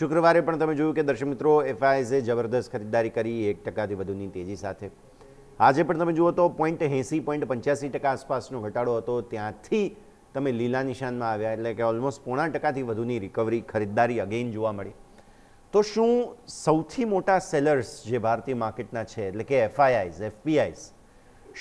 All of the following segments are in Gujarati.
શુક્રવારે પણ તમે જોયું કે દર્શક મિત્રો એફઆઈઆઈએ જબરદસ્ત ખરીદારી કરી 1%થી વધુની તેજી સાથે. આજે પણ તમે જુઓ તો 0.80-0.85% આસપાસનો ઘટાડો હતો. ત્યાંથી તમે લીલા નિશાનમાં આવ્યા, એટલે કે ઓલમોસ્ટ 0.5%થી વધુની રિકવરી ખરીદારી અગેઇન જોવા મળી. તો શું સૌથી મોટા સેલર્સ જે ભારતીય માર્કેટના છે, એટલે કે એફઆઈઆઈઝ, એફપીઆઈઝ,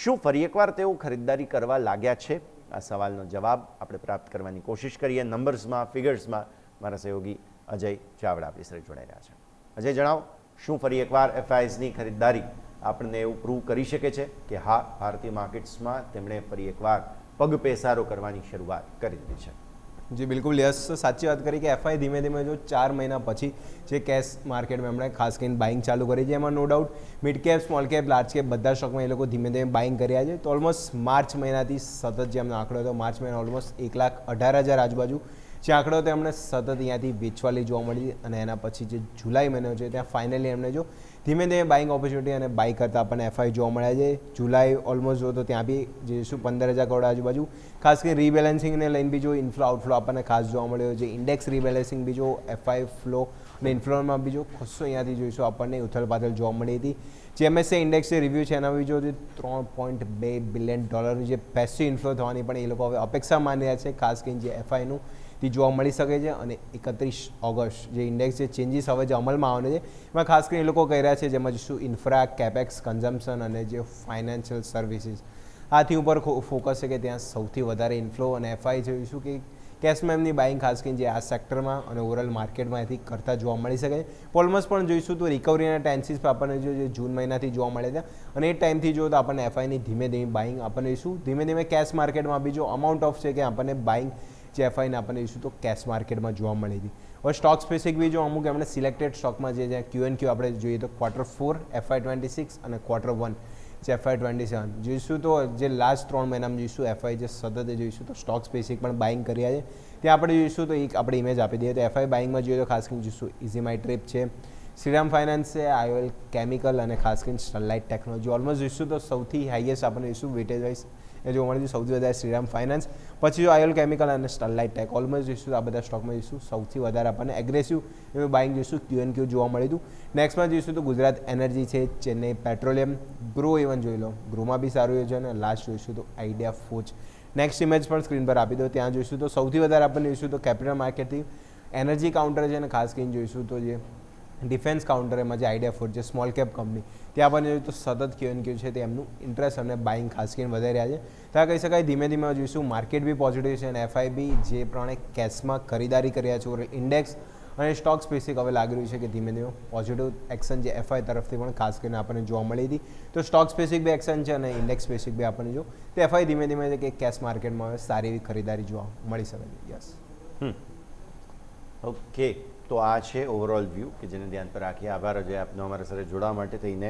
શું ફરી એકવાર તેઓ ખરીદારી કરવા લાગ્યા છે? આ સવાલનો જવાબ આપણે પ્રાપ્ત કરવાની કોશિશ કરીએ નંબર્સમાં, ફિગર્સમાં. મારા સહયોગી અજય ચાવડા આપણી સાથે જોડાઈ રહ્યા છે. અજય, જણાવો, શું ફરી એકવાર એફઆઈઆઈઝની ખરીદારી આપણને એવું પ્રૂવ કરી શકે છે કે હા, ભારતીય માર્કેટ્સમાં તેમણે ફરી એકવાર પગ પેસારો કરવાની શરૂઆત કરી દીધી છે? જી બિલકુલ, યસ, સાચી વાત કરી કે એફઆઈ ધીમે ધીમે જો 4 મહિના પછી જે કેશ માર્કેટમાં એમણે ખાસ કરીને બાઇંગ ચાલુ કરી છે, એમાં નો doubt mid cap, small cap, large cap બધા સ્ટોકમાં એ લોકો ધીમે ધીમે બાઇંગ કર્યા છે. તો ઓલમોસ્ટ માર્ચ મહિનાથી સતત જે એમનો આંકડો હતો, માર્ચ મહિના ઓલમોસ્ટ 1,18,000 આજુબાજુ જે આંકડો હતો એમણે સતત અહીંયાથી વેચવાલી જોવા મળી. અને એના પછી જે જુલાઈ મહિનો છે ત્યાં ફાઇનલી એમણે જો ધીમે ધીમે બાઇંગ ઓપોર્ચ્યુનિટી અને બાય કરતા આપણને એફઆઈ જોવા મળ્યા છે. જુલાઈ ઓલમોસ્ટ જો તો ત્યાં બી જે 15,000 કરોડ આજુબાજુ ખાસ કરીને રીબેલેન્સિંગને લઈને બી જો ઇન્ફ્લો આઉટફ્લો આપણને ખાસ જોવા મળ્યો છે. ઇન્ડેક્સ રીબેલેન્સિંગ બી જો એફઆઈ ફ્લો અને ઇન્ફ્લોમાં બી જો ખુસ્સો અહીંયાથી જોઈશું આપણને ઉથલપાથલ જોવા મળી હતી. જે એમએસસીઆઈ ઇન્ડેક્સ જે રિવ્યૂ છે એના બી જો $3.2 બિલિયન જે પેસિવ ઇન્ફ્લો થવાની પણ એ લોકો હવે અપેક્ષા માની રહ્યા છે, ખાસ કરીને જે એફઆઈનું તે જોવા મળી શકે છે. અને 31 ઓગસ્ટ જે ઇન્ડેક્સ જે ચેન્જીસ હવે જે અમલમાં આવવાના છે એમાં ખાસ કરીને એ લોકો કહી રહ્યા છે, જેમાં શું ઇન્ફ્રા, કેપેક્સ, કન્ઝમ્પશન અને જે ફાઇનાન્શિયલ સર્વિસીસ આથી ઉપર ફોકસ છે કે ત્યાં સૌથી વધારે ઇન્ફ્લો અને એફઆઈ જોઈશું કે કેશમાં એમની બાઇંગ ખાસ કરીને જે આ સેક્ટરમાં અને ઓવરઓલ માર્કેટમાંથી કરતા જોવા મળી શકે. ઓલમોસ્ટ પણ જોઈશું તો રિકવરીના ટેન્સીસ પર આપણને જો જૂન મહિનાથી જોવા મળે છે અને એ ટાઈમથી જો તો આપણને એફઆઈની ધીમે ધીમે બાઇંગ આપણને જોઈશું. ધીમે ધીમે કેશ માર્કેટમાં બી જો અમાઉન્ટ ઓફ છે કે આપણને બાઇંગ જે એફઆઈને આપણને જોઈશું તો કેશ માર્કેટમાં જોવા મળી હતી. હવે સ્ટોક સ્પેસિફિક બી જો અમુક એમણે સિલેક્ટેડ સ્ટોકમાં જે Q&Q આપણે જોઈએ તો Q4 FY26 અને Q1 જે FY27 જોઈશું તો જે લાસ્ટ 3 મહિનામાં જોઈશું એફઆઈ જે સતત જોઈશું તો સ્ટોક સ્પેસિફિક પણ બાઇંગ કર્યા છે. ત્યાં આપણે જોઈશું તો એક આપણે ઇમેજ આપી દઈએ તો એફઆઈ બાઇંગમાં જોઈએ તો ખાસ કરીને જોઈશું ઇઝીમાય ટ્રીપ છે, શ્રીરામ ફાઇનાન્સ છે, આઈઓએલ કેમિકલ અને ખાસ કરીને સ્ટરલાઇટ ટેકનોલોજી. ઓલમોસ્ટ જોઈશું તો સૌથી હાઈએસ્ટ આપણને જોઈશું વેટેજ વાઇઝ એ જોવા મળે છે સૌથી વધારે શ્રીરામ ફાઇનાન્સ, પછી જો આઈઓએલ કેમિકલ અને સ્ટરલાઇટ ટેક. ઓલમોસ્ટ જોઈશું આ બધા સ્ટોકમાં જોઈશું સૌથી વધારે આપણને એગ્રેસિવ એનું બાઇંગ જોઈશું Q&Q જોવા મળ્યું હતું. નેક્સ્ટમાં જોઈશું તો ગુજરાત એનર્જી છે, ચેન્નઈ પેટ્રોલિયમ, ગ્રો ઇવન જોઈ લો, ગ્રોમાં બી સારું છે. અને લાસ્ટ જોઈશું તો આઈડિયા ફોચ. નેક્સ્ટ ઇમેજ પણ સ્ક્રીન પર આપી દો. ત્યાં જોઈશું તો સૌથી વધારે આપણને જોઈશું તો કેપિટલ માર્કેટથી એનર્જી કાઉન્ટર છે અને ખાસ કરીને જોઈશું તો જે ડિફેન્સ કાઉન્ટર એમાં જે આઈડિયા ફોર જે સ્મોલ કેપ કંપની ત્યાં પણ જોઈએ તો સતત Q&Q છે તે એમનું ઇન્ટરેસ્ટ અને બાઇંગ ખાસ કરીને વધારી રહ્યા છે. ત્યાં કહી શકાય ધીમે ધીમે જોઈશું માર્કેટ બી પોઝિટિવ છે અને એફઆઈ બી જે પ્રમાણે કેશમાં ખરીદારી કર્યા છે ઇન્ડેક્સ અને સ્ટોક સ્પેસિફિક હવે લાગી રહ્યું છે કે ધીમે ધીમે પોઝિટિવ એક્શન જે એફઆઈ તરફથી પણ ખાસ કરીને આપણને જોવા મળી હતી. તો સ્ટોક સ્પેસિફિક બી એક્શન છે અને ઇન્ડેક્સ સ્પેસિફિક બી આપણને જો તો એફઆઈ ધીમે ધીમે કે કેશ માર્કેટમાં હવે સારી એવી ખરીદારી જોવા મળી શકે છે. યસ, ઓકે, તો આ છે ઓવરઓલ વ્યૂ કે જેને ધ્યાન પર રાખીએ. આભાર અજય આપનો અમારા સાથે જોડાવા માટે થઈને.